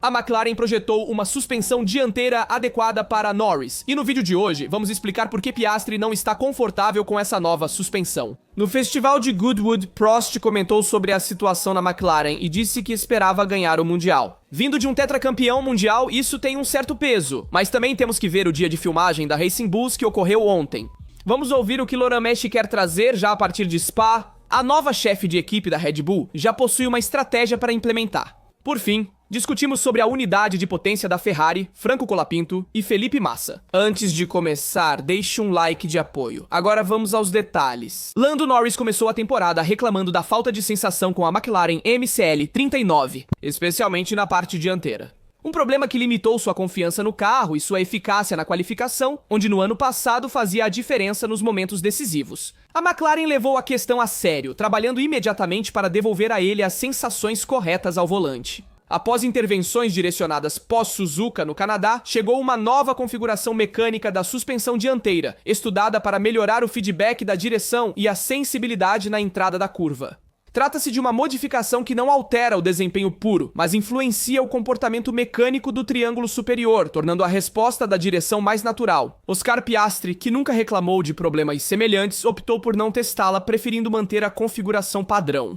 A McLaren projetou uma suspensão dianteira adequada para Norris, e no vídeo de hoje vamos explicar por que Piastri não está confortável com essa nova suspensão. No festival de Goodwood, Prost comentou sobre a situação na McLaren e disse que esperava ganhar o Mundial. Vindo de um tetracampeão mundial, isso tem um certo peso, mas também temos que ver o dia de filmagem da Racing Bulls que ocorreu ontem. Vamos ouvir o que Laurent Mesh quer trazer já a partir de Spa. A nova chefe de equipe da Red Bull já possui uma estratégia para implementar. Por fim, discutimos sobre a unidade de potência da Ferrari, Franco Colapinto e Felipe Massa. Antes de começar, deixe um like de apoio. Agora vamos aos detalhes. Lando Norris começou a temporada reclamando da falta de sensação com a McLaren MCL 39, especialmente na parte dianteira. Um problema que limitou sua confiança no carro e sua eficácia na qualificação, onde no ano passado fazia a diferença nos momentos decisivos. A McLaren levou a questão a sério, trabalhando imediatamente para devolver a ele as sensações corretas ao volante. Após intervenções direcionadas pós-Suzuka no Canadá, chegou uma nova configuração mecânica da suspensão dianteira, estudada para melhorar o feedback da direção e a sensibilidade na entrada da curva. Trata-se de uma modificação que não altera o desempenho puro, mas influencia o comportamento mecânico do triângulo superior, tornando a resposta da direção mais natural. Oscar Piastri, que nunca reclamou de problemas semelhantes, optou por não testá-la, preferindo manter a configuração padrão.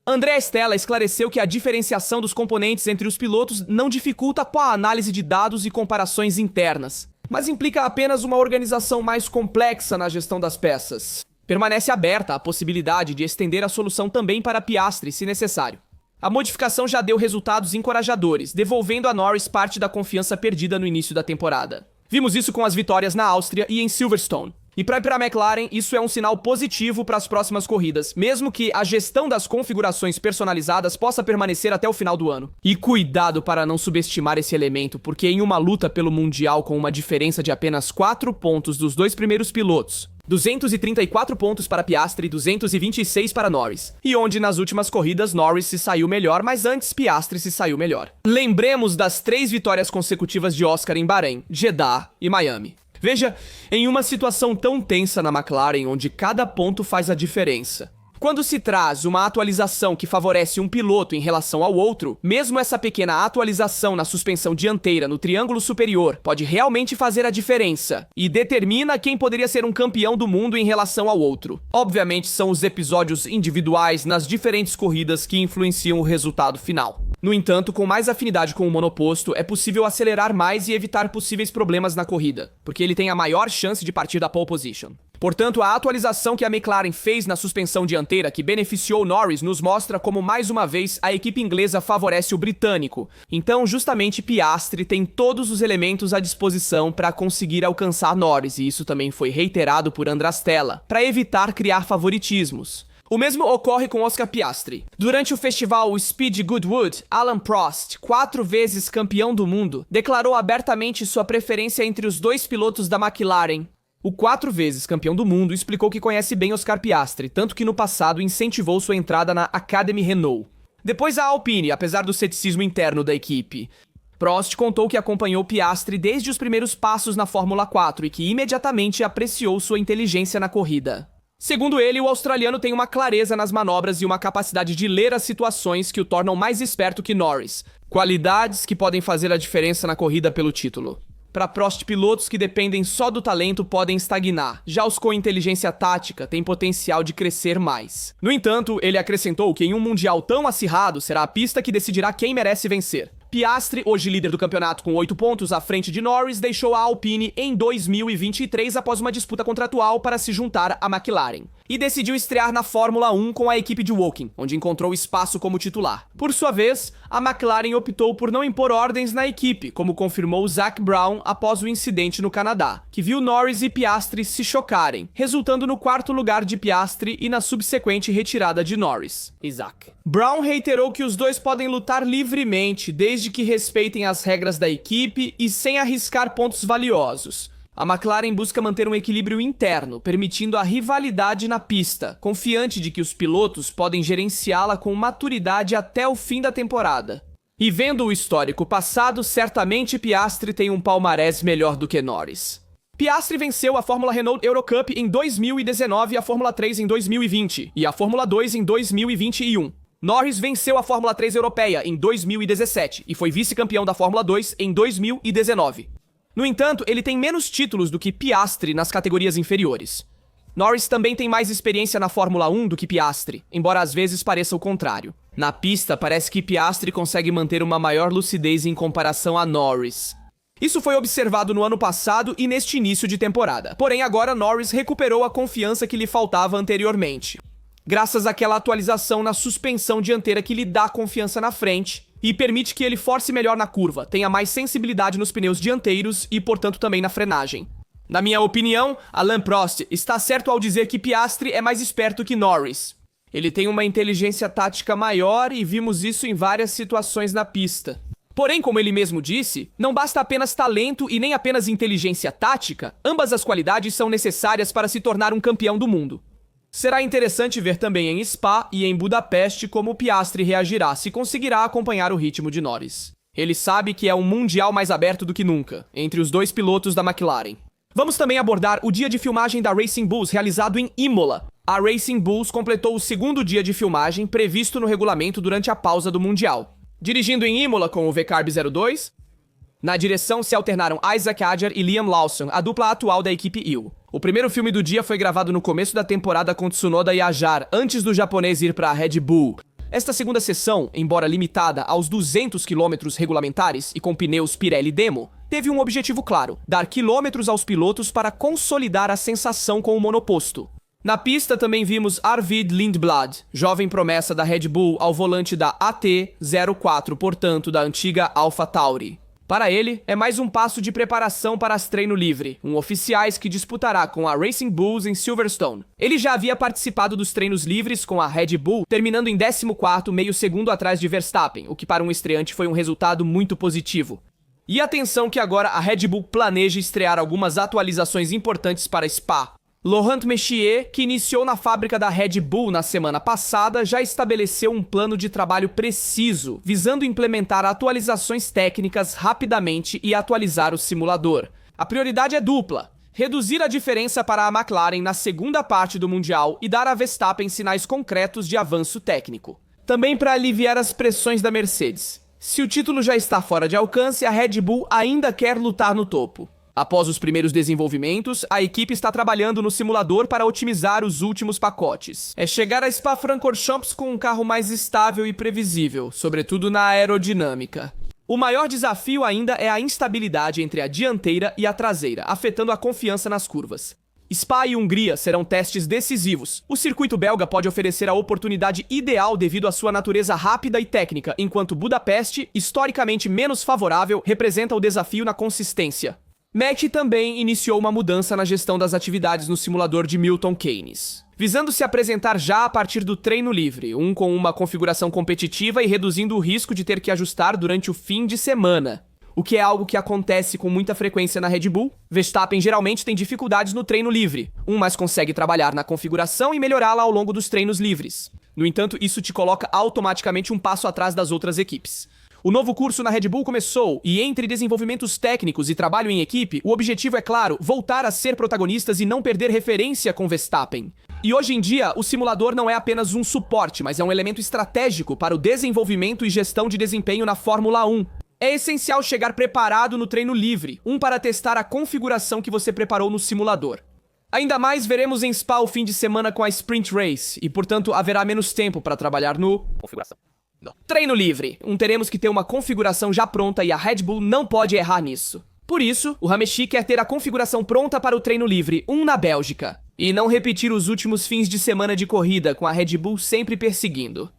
André Stella esclareceu que a diferenciação dos componentes entre os pilotos não dificulta a análise de dados e comparações internas, mas implica apenas uma organização mais complexa na gestão das peças. Permanece aberta a possibilidade de estender a solução também para Piastri, se necessário. A modificação já deu resultados encorajadores, devolvendo a Norris parte da confiança perdida no início da temporada. Vimos isso com as vitórias na Áustria e em Silverstone. E para a McLaren, isso é um sinal positivo para as próximas corridas, mesmo que a gestão das configurações personalizadas possa permanecer até o final do ano. E cuidado para não subestimar esse elemento, porque em uma luta pelo Mundial com uma diferença de apenas 4 pontos dos dois primeiros pilotos, 234 pontos para Piastri e 226 para Norris, e onde nas últimas corridas Norris se saiu melhor, mas antes Piastri se saiu melhor. Lembremos das 3 vitórias consecutivas de Oscar em Bahrein, Jeddah e Miami. Veja, em uma situação tão tensa na McLaren, onde cada ponto faz a diferença. Quando se traz uma atualização que favorece um piloto em relação ao outro, mesmo essa pequena atualização na suspensão dianteira no triângulo superior pode realmente fazer a diferença e determina quem poderia ser um campeão do mundo em relação ao outro. Obviamente são os episódios individuais nas diferentes corridas que influenciam o resultado final. No entanto, com mais afinidade com o monoposto, é possível acelerar mais e evitar possíveis problemas na corrida, porque ele tem a maior chance de partir da pole position. Portanto, a atualização que a McLaren fez na suspensão dianteira que beneficiou Norris nos mostra como, mais uma vez, a equipe inglesa favorece o britânico. Então, justamente, Piastri tem todos os elementos à disposição para conseguir alcançar Norris, e isso também foi reiterado por André Stella, para evitar criar favoritismos. O mesmo ocorre com Oscar Piastri. Durante o festival Speed Goodwood, Alain Prost, 4 vezes campeão do mundo, declarou abertamente sua preferência entre os dois pilotos da McLaren. O 4 vezes campeão do mundo explicou que conhece bem Oscar Piastri, tanto que no passado incentivou sua entrada na Academy Renault. Depois a Alpine, apesar do ceticismo interno da equipe. Prost contou que acompanhou Piastri desde os primeiros passos na Fórmula 4 e que imediatamente apreciou sua inteligência na corrida. Segundo ele, o australiano tem uma clareza nas manobras e uma capacidade de ler as situações que o tornam mais esperto que Norris, qualidades que podem fazer a diferença na corrida pelo título. Para Prost, pilotos que dependem só do talento podem estagnar, já os com inteligência tática têm potencial de crescer mais. No entanto, ele acrescentou que em um mundial tão acirrado será a pista que decidirá quem merece vencer. Piastri, hoje líder do campeonato com 8 pontos à frente de Norris, deixou a Alpine em 2023 após uma disputa contratual para se juntar à McLaren. E decidiu estrear na Fórmula 1 com a equipe de Woking, onde encontrou espaço como titular. Por sua vez, a McLaren optou por não impor ordens na equipe, como confirmou Zak Brown após o incidente no Canadá, que viu Norris e Piastri se chocarem, resultando no 4º lugar de Piastri e na subsequente retirada de Norris. Isaac. Brown reiterou que os dois podem lutar livremente, desde que respeitem as regras da equipe e sem arriscar pontos valiosos. A McLaren busca manter um equilíbrio interno, permitindo a rivalidade na pista, confiante de que os pilotos podem gerenciá-la com maturidade até o fim da temporada. E vendo o histórico passado, certamente Piastri tem um palmarés melhor do que Norris. Piastri venceu a Fórmula Renault Eurocup em 2019, a Fórmula 3 em 2020 e a Fórmula 2 em 2021. Norris venceu a Fórmula 3 europeia em 2017 e foi vice-campeão da Fórmula 2 em 2019. No entanto, ele tem menos títulos do que Piastri nas categorias inferiores. Norris também tem mais experiência na Fórmula 1 do que Piastri, embora às vezes pareça o contrário. Na pista, parece que Piastri consegue manter uma maior lucidez em comparação a Norris. Isso foi observado no ano passado e neste início de temporada. Porém, agora Norris recuperou a confiança que lhe faltava anteriormente, graças àquela atualização na suspensão dianteira que lhe dá confiança na frente e permite que ele force melhor na curva, tenha mais sensibilidade nos pneus dianteiros e, portanto, também na frenagem. Na minha opinião, Alain Prost está certo ao dizer que Piastri é mais esperto que Norris. Ele tem uma inteligência tática maior e vimos isso em várias situações na pista. Porém, como ele mesmo disse, não basta apenas talento e nem apenas inteligência tática, ambas as qualidades são necessárias para se tornar um campeão do mundo. Será interessante ver também em Spa e em Budapeste como Piastri reagirá, se conseguirá acompanhar o ritmo de Norris. Ele sabe que é um mundial mais aberto do que nunca, entre os dois pilotos da McLaren. Vamos também abordar o dia de filmagem da Racing Bulls realizado em Imola. A Racing Bulls completou o segundo dia de filmagem previsto no regulamento durante a pausa do Mundial. Dirigindo em Imola com o VCarb 02, na direção se alternaram Isaac Adjar e Liam Lawson, a dupla atual da equipe IL. O primeiro filme do dia foi gravado no começo da temporada com Tsunoda e Adjar, antes do japonês ir para a Red Bull. Esta segunda sessão, embora limitada aos 200 km regulamentares e com pneus Pirelli Demo, teve um objetivo claro: dar quilômetros aos pilotos para consolidar a sensação com o monoposto. Na pista também vimos Arvid Lindblad, jovem promessa da Red Bull ao volante da AT04, portanto da antiga AlphaTauri. Para ele, é mais um passo de preparação para as treino livre, um oficiais que disputará com a Racing Bulls em Silverstone. Ele já havia participado dos treinos livres com a Red Bull, terminando em 14º, meio segundo atrás de Verstappen, o que para um estreante foi um resultado muito positivo. E atenção que agora a Red Bull planeja estrear algumas atualizações importantes para Spa. Laurent Mechier, que iniciou na fábrica da Red Bull na semana passada, já estabeleceu um plano de trabalho preciso, visando implementar atualizações técnicas rapidamente e atualizar o simulador. A prioridade é dupla: reduzir a diferença para a McLaren na segunda parte do Mundial e dar a Verstappen sinais concretos de avanço técnico. Também para aliviar as pressões da Mercedes. Se o título já está fora de alcance, a Red Bull ainda quer lutar no topo. Após os primeiros desenvolvimentos, a equipe está trabalhando no simulador para otimizar os últimos pacotes. É chegar a Spa-Francorchamps com um carro mais estável e previsível, sobretudo na aerodinâmica. O maior desafio ainda é a instabilidade entre a dianteira e a traseira, afetando a confiança nas curvas. Spa e Hungria serão testes decisivos. O circuito belga pode oferecer a oportunidade ideal devido à sua natureza rápida e técnica, enquanto Budapeste, historicamente menos favorável, representa o desafio na consistência. Mech também iniciou uma mudança na gestão das atividades no simulador de Milton Keynes, visando se apresentar já a partir do treino livre, com uma configuração competitiva e reduzindo o risco de ter que ajustar durante o fim de semana, o que é algo que acontece com muita frequência na Red Bull. Verstappen geralmente tem dificuldades no treino livre, mas consegue trabalhar na configuração e melhorá-la ao longo dos treinos livres. No entanto, isso te coloca automaticamente um passo atrás das outras equipes. O novo curso na Red Bull começou, e entre desenvolvimentos técnicos e trabalho em equipe, o objetivo é claro: voltar a ser protagonistas e não perder referência com Verstappen. E hoje em dia, o simulador não é apenas um suporte, mas é um elemento estratégico para o desenvolvimento e gestão de desempenho na Fórmula 1. É essencial chegar preparado no treino livre, para testar a configuração que você preparou no simulador. Ainda mais veremos em Spa o fim de semana com a Sprint Race, e portanto haverá menos tempo para trabalhar no configuração. Treino livre. Teremos que ter uma configuração já pronta e a Red Bull não pode errar nisso. Por isso, o Ramechi quer ter a configuração pronta para o treino livre, na Bélgica, e não repetir os últimos fins de semana de corrida com a Red Bull sempre perseguindo.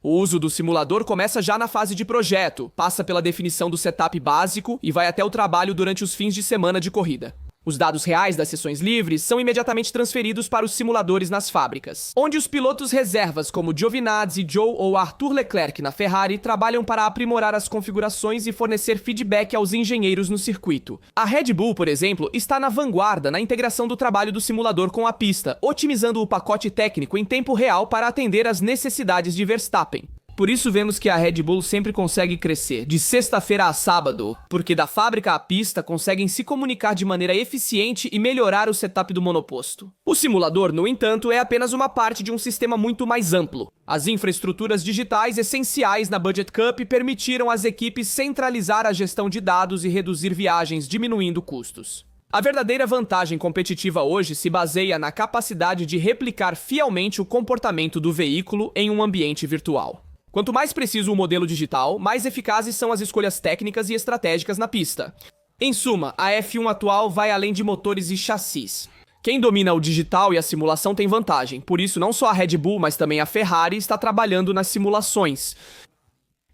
O uso do simulador começa já na fase de projeto, passa pela definição do setup básico e vai até o trabalho durante os fins de semana de corrida. Os dados reais das sessões livres são imediatamente transferidos para os simuladores nas fábricas, onde os pilotos reservas como Giovinazzi, Zhou ou Arthur Leclerc na Ferrari trabalham para aprimorar as configurações e fornecer feedback aos engenheiros no circuito. A Red Bull, por exemplo, está na vanguarda na integração do trabalho do simulador com a pista, otimizando o pacote técnico em tempo real para atender às necessidades de Verstappen. Por isso vemos que a Red Bull sempre consegue crescer, de sexta-feira a sábado, porque da fábrica à pista conseguem se comunicar de maneira eficiente e melhorar o setup do monoposto. O simulador, no entanto, é apenas uma parte de um sistema muito mais amplo. As infraestruturas digitais essenciais na Budget Cup permitiram às equipes centralizar a gestão de dados e reduzir viagens, diminuindo custos. A verdadeira vantagem competitiva hoje se baseia na capacidade de replicar fielmente o comportamento do veículo em um ambiente virtual. Quanto mais preciso o modelo digital, mais eficazes são as escolhas técnicas e estratégicas na pista. Em suma, a F1 atual vai além de motores e chassis. Quem domina o digital e a simulação tem vantagem, por isso não só a Red Bull, mas também a Ferrari está trabalhando nas simulações.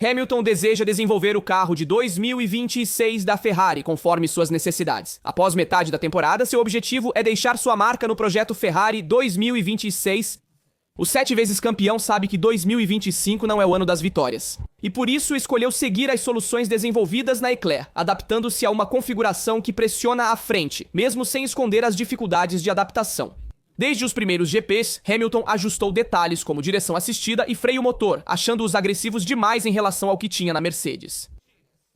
Hamilton deseja desenvolver o carro de 2026 da Ferrari, conforme suas necessidades. Após metade da temporada, seu objetivo é deixar sua marca no projeto Ferrari 2026. O 7 vezes campeão sabe que 2025 não é o ano das vitórias. E por isso escolheu seguir as soluções desenvolvidas na Leclerc, adaptando-se a uma configuração que pressiona à frente, mesmo sem esconder as dificuldades de adaptação. Desde os primeiros GPs, Hamilton ajustou detalhes como direção assistida e freio motor, achando-os agressivos demais em relação ao que tinha na Mercedes.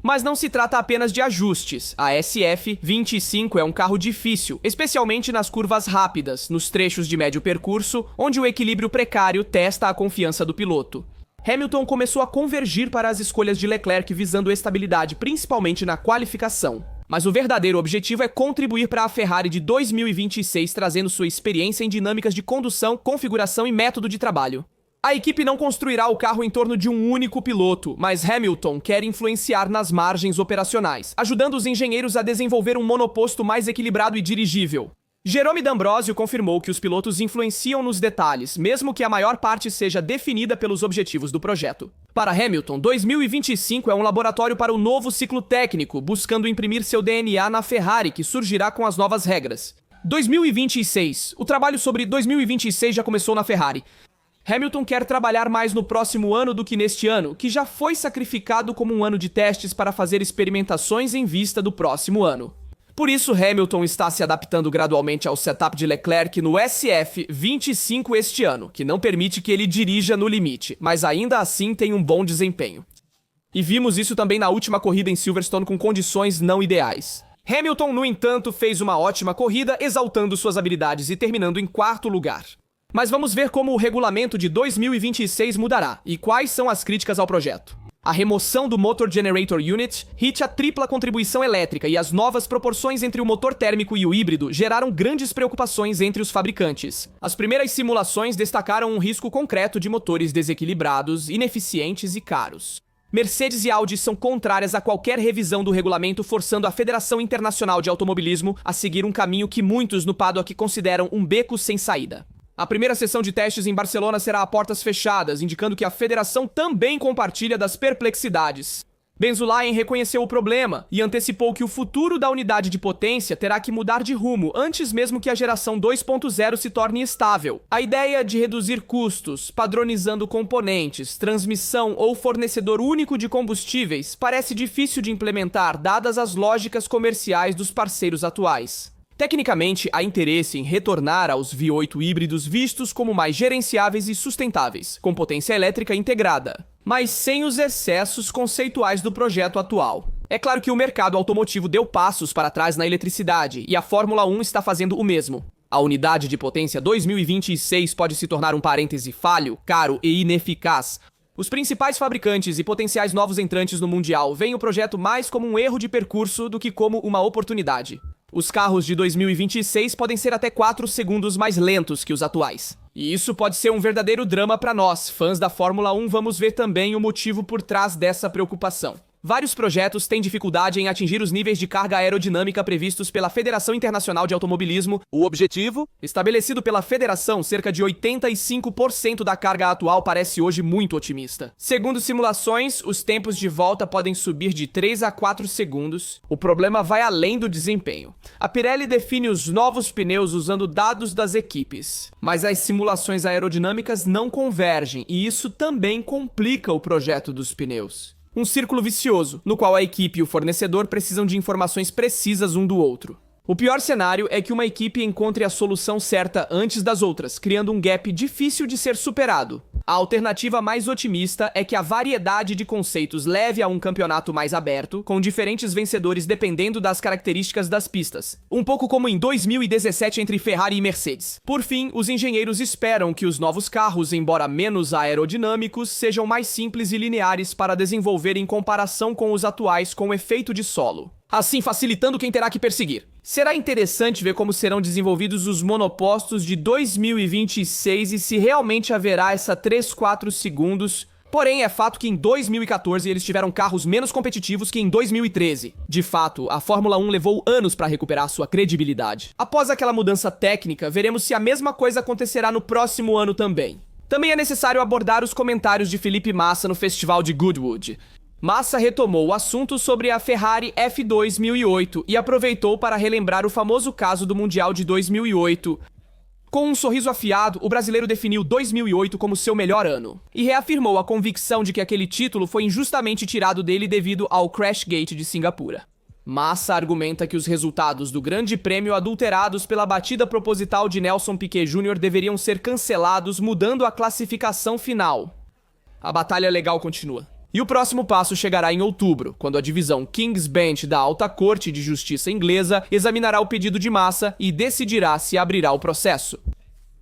Mas não se trata apenas de ajustes. A SF25 é um carro difícil, especialmente nas curvas rápidas, nos trechos de médio percurso, onde o equilíbrio precário testa a confiança do piloto. Hamilton começou a convergir para as escolhas de Leclerc visando estabilidade, principalmente na qualificação. Mas o verdadeiro objetivo é contribuir para a Ferrari de 2026, trazendo sua experiência em dinâmicas de condução, configuração e método de trabalho. A equipe não construirá o carro em torno de um único piloto, mas Hamilton quer influenciar nas margens operacionais, ajudando os engenheiros a desenvolver um monoposto mais equilibrado e dirigível. Jerome D'Ambrosio confirmou que os pilotos influenciam nos detalhes, mesmo que a maior parte seja definida pelos objetivos do projeto. Para Hamilton, 2025 é um laboratório para o novo ciclo técnico, buscando imprimir seu DNA na Ferrari, que surgirá com as novas regras. 2026. O trabalho sobre 2026 já começou na Ferrari. Hamilton quer trabalhar mais no próximo ano do que neste ano, que já foi sacrificado como um ano de testes para fazer experimentações em vista do próximo ano. Por isso, Hamilton está se adaptando gradualmente ao setup de Leclerc no SF25 este ano, que não permite que ele dirija no limite, mas ainda assim tem um bom desempenho. E vimos isso também na última corrida em Silverstone com condições não ideais. Hamilton, no entanto, fez uma ótima corrida, exaltando suas habilidades e terminando em quarto lugar. Mas vamos ver como o regulamento de 2026 mudará e quais são as críticas ao projeto. A remoção do Motor Generator Unit, a tripla contribuição elétrica e as novas proporções entre o motor térmico e o híbrido geraram grandes preocupações entre os fabricantes. As primeiras simulações destacaram um risco concreto de motores desequilibrados, ineficientes e caros. Mercedes e Audi são contrárias a qualquer revisão do regulamento, forçando a Federação Internacional de Automobilismo a seguir um caminho que muitos no paddock consideram um beco sem saída. A primeira sessão de testes em Barcelona será a portas fechadas, indicando que a federação também compartilha das perplexidades. Benzulaen reconheceu o problema e antecipou que o futuro da unidade de potência terá que mudar de rumo antes mesmo que a geração 2.0 se torne estável. A ideia de reduzir custos, padronizando componentes, transmissão ou fornecedor único de combustíveis parece difícil de implementar, dadas as lógicas comerciais dos parceiros atuais. Tecnicamente, há interesse em retornar aos V8 híbridos vistos como mais gerenciáveis e sustentáveis, com potência elétrica integrada, mas sem os excessos conceituais do projeto atual. É claro que o mercado automotivo deu passos para trás na eletricidade, e a Fórmula 1 está fazendo o mesmo. A unidade de potência 2026 pode se tornar um parêntese falho, caro e ineficaz. Os principais fabricantes e potenciais novos entrantes no Mundial veem o projeto mais como um erro de percurso do que como uma oportunidade. Os carros de 2026 podem ser até 4 segundos mais lentos que os atuais. E isso pode ser um verdadeiro drama para nós, fãs da Fórmula 1. Vamos ver também o motivo por trás dessa preocupação. Vários projetos têm dificuldade em atingir os níveis de carga aerodinâmica previstos pela Federação Internacional de Automobilismo. O objetivo, estabelecido pela federação, cerca de 85% da carga atual, parece hoje muito otimista. Segundo simulações, os tempos de volta podem subir de 3 a 4 segundos. O problema vai além do desempenho. A Pirelli define os novos pneus usando dados das equipes, mas as simulações aerodinâmicas não convergem, e isso também complica o projeto dos pneus. Um círculo vicioso, no qual a equipe e o fornecedor precisam de informações precisas um do outro. O pior cenário é que uma equipe encontre a solução certa antes das outras, criando um gap difícil de ser superado. A alternativa mais otimista é que a variedade de conceitos leve a um campeonato mais aberto, com diferentes vencedores dependendo das características das pistas. Um pouco como em 2017 entre Ferrari e Mercedes. Por fim, os engenheiros esperam que os novos carros, embora menos aerodinâmicos, sejam mais simples e lineares para desenvolver em comparação com os atuais com efeito de solo, assim facilitando quem terá que perseguir. Será interessante ver como serão desenvolvidos os monopostos de 2026 e se realmente haverá essa 3-4 segundos. Porém, é fato que em 2014 eles tiveram carros menos competitivos que em 2013. De fato, a Fórmula 1 levou anos para recuperar sua credibilidade. Após aquela mudança técnica, veremos se a mesma coisa acontecerá no próximo ano também. Também é necessário abordar os comentários de Felipe Massa no Festival de Goodwood. Massa retomou o assunto sobre a Ferrari F2 2008 e aproveitou para relembrar o famoso caso do Mundial de 2008. Com um sorriso afiado, o brasileiro definiu 2008 como seu melhor ano e reafirmou a convicção de que aquele título foi injustamente tirado dele devido ao Crashgate de Singapura. Massa argumenta que os resultados do Grande Prêmio adulterados pela batida proposital de Nelson Piquet Jr. deveriam ser cancelados, mudando a classificação final. A batalha legal continua. E o próximo passo chegará em outubro, quando a divisão King's Bench da Alta Corte de Justiça inglesa examinará o pedido de Massa e decidirá se abrirá o processo.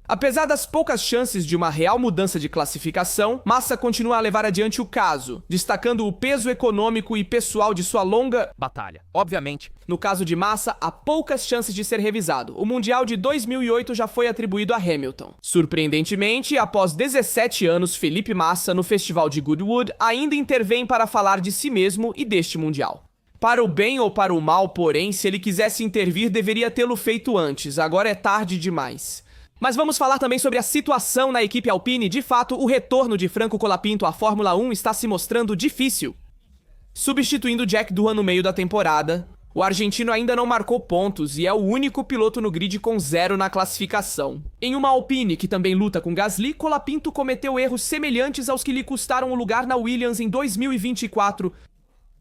Apesar das poucas chances de uma real mudança de classificação, Massa continua a levar adiante o caso, destacando o peso econômico e pessoal de sua longa batalha. Obviamente, no caso de Massa, há poucas chances de ser revisado. O Mundial de 2008 já foi atribuído a Hamilton. Surpreendentemente, após 17 anos, Felipe Massa, no Festival de Goodwood, ainda intervém para falar de si mesmo e deste Mundial. Para o bem ou para o mal, porém, se ele quisesse intervir, deveria tê-lo feito antes. Agora é tarde demais. Mas vamos falar também sobre a situação na equipe Alpine. De fato, o retorno de Franco Colapinto à Fórmula 1 está se mostrando difícil. Substituindo Jack Doohan no meio da temporada, o argentino ainda não marcou pontos e é o único piloto no grid com 0 na classificação. Em uma Alpine que também luta com Gasly, Colapinto cometeu erros semelhantes aos que lhe custaram o lugar na Williams em 2024.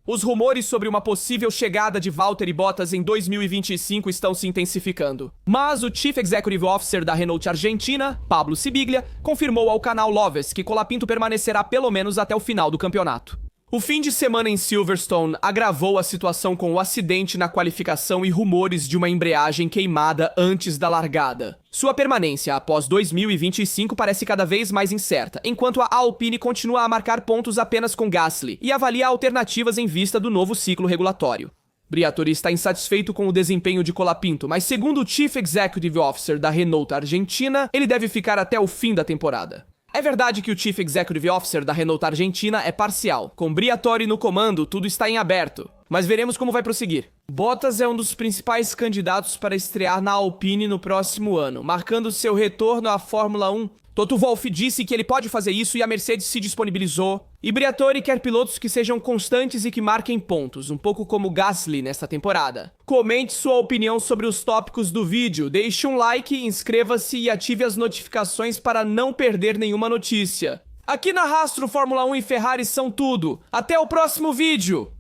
Os rumores sobre uma possível chegada de Valtteri Bottas em 2025 estão se intensificando. Mas o Chief Executive Officer da Renault Argentina, Pablo Sibiglia, confirmou ao canal Loves que Colapinto permanecerá pelo menos até o final do campeonato. O fim de semana em Silverstone agravou a situação com o acidente na qualificação e rumores de uma embreagem queimada antes da largada. Sua permanência após 2025 parece cada vez mais incerta, enquanto a Alpine continua a marcar pontos apenas com Gasly e avalia alternativas em vista do novo ciclo regulatório. Briatore está insatisfeito com o desempenho de Colapinto, mas segundo o Chief Executive Officer da Renault Argentina, ele deve ficar até o fim da temporada. É verdade que o Chief Executive Officer da Renault Argentina é parcial. Com Briatore no comando, tudo está em aberto. Mas veremos como vai prosseguir. Bottas é um dos principais candidatos para estrear na Alpine no próximo ano, marcando seu retorno à Fórmula 1. Toto Wolff disse que ele pode fazer isso e a Mercedes se disponibilizou. E Briatore quer pilotos que sejam constantes e que marquem pontos, um pouco como Gasly nesta temporada. Comente sua opinião sobre os tópicos do vídeo, deixe um like, inscreva-se e ative as notificações para não perder nenhuma notícia. Aqui na Rastro, Fórmula 1 e Ferrari são tudo. Até o próximo vídeo!